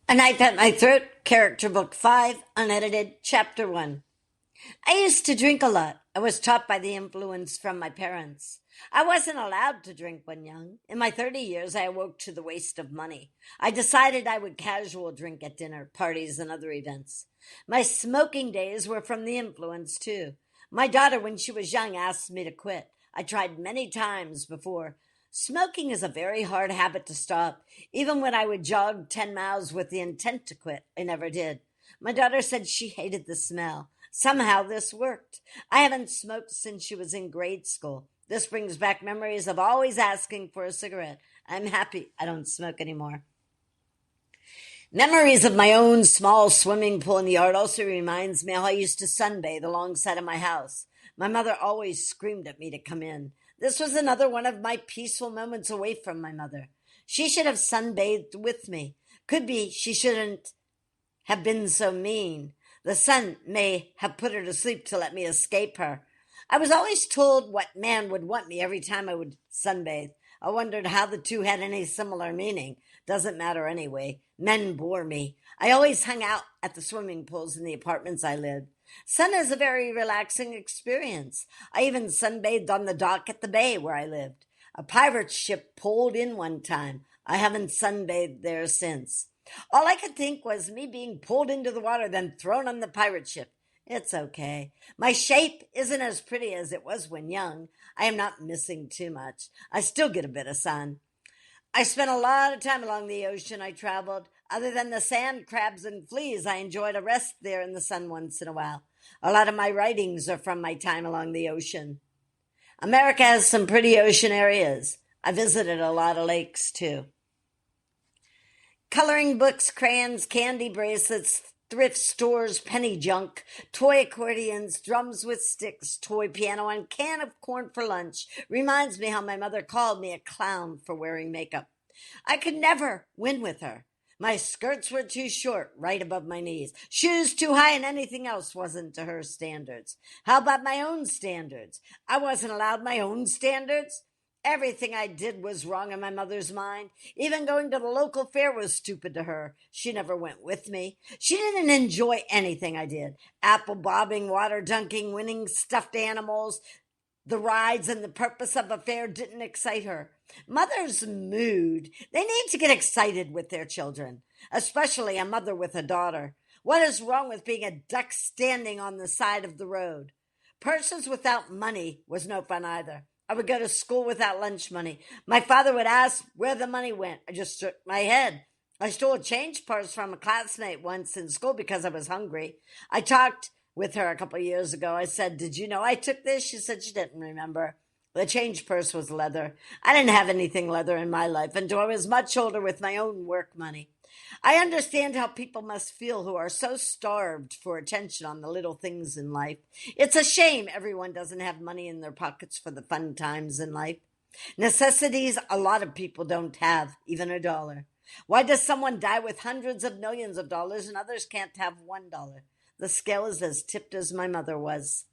A Knife at My Throat, Character Book 5, Unedited, Chapter 1. I used to drink a lot. I was taught by the influence from my parents. I wasn't allowed to drink when young. In my 30 years, I awoke to the waste of money. I decided I would casual drink at dinner, parties, and other events. My smoking days were from the influence, too. My daughter, when she was young, asked me to quit. I tried many times before. Smoking is a very hard habit to stop. Even when I would jog 10 miles with the intent to quit, I never did. My daughter said she hated the smell. Somehow this worked. I haven't smoked since she was in grade school. This brings back memories of always asking for a cigarette. I'm happy I don't smoke anymore. Memories of my own small swimming pool in the yard also reminds me how I used to sunbathe alongside of my house. My mother always screamed at me to come in. This was another one of my peaceful moments away from my mother. She should have sunbathed with me. Could be she shouldn't have been so mean. The sun may have put her to sleep to let me escape her. I was always told what man would want me every time I would sunbathe. I wondered how the two had any similar meaning. Doesn't matter anyway. Men bore me. I always hung out at the swimming pools in the apartments I lived. Sun is a very relaxing experience. I even sunbathed on the dock at the bay where I lived. A pirate ship pulled in one time. I haven't sunbathed there since. All I could think was me being pulled into the water, then thrown on the pirate ship. It's okay. My shape isn't as pretty as it was when young. I am not missing too much. I still get a bit of sun. I spent a lot of time along the ocean I traveled. Other than the sand crabs and fleas, I enjoyed a rest there in the sun once in a while. A lot of my writings are from my time along the ocean. America has some pretty ocean areas. I visited a lot of lakes, too. Coloring books, crayons, candy bracelets, thrift stores, penny junk, toy accordions, drums with sticks, toy piano, and can of corn for lunch reminds me how my mother called me a clown for wearing makeup. I could never win with her. My skirts were too short, right above my knees. Shoes too high, and anything else wasn't to her standards. How about my own standards? I wasn't allowed my own standards. Everything I did was wrong in my mother's mind. Even going to the local fair was stupid to her. She never went with me. She didn't enjoy anything I did. Apple bobbing, water dunking, winning stuffed animals. The rides and the purpose of a fair didn't excite her. Mother's mood. They need to get excited with their children, especially a mother with a daughter. What is wrong with being a duck standing on the side of the road? Persons without money was no fun either. I would go to school without lunch money. My father would ask where the money went. I just shook my head. I stole a change purse from a classmate once in school because I was hungry. I talked with her a couple of years ago. I said, "Did you know I took this?" She said she didn't remember. The change purse was leather. I didn't have anything leather in my life until I was much older with my own work money. I understand how people must feel who are so starved for attention on the little things in life. It's a shame everyone doesn't have money in their pockets for the fun times in life. Necessities a lot of people don't have, even a dollar. Why does someone die with hundreds of millions of dollars and others can't have $1? The scale is as tipped as my mother was.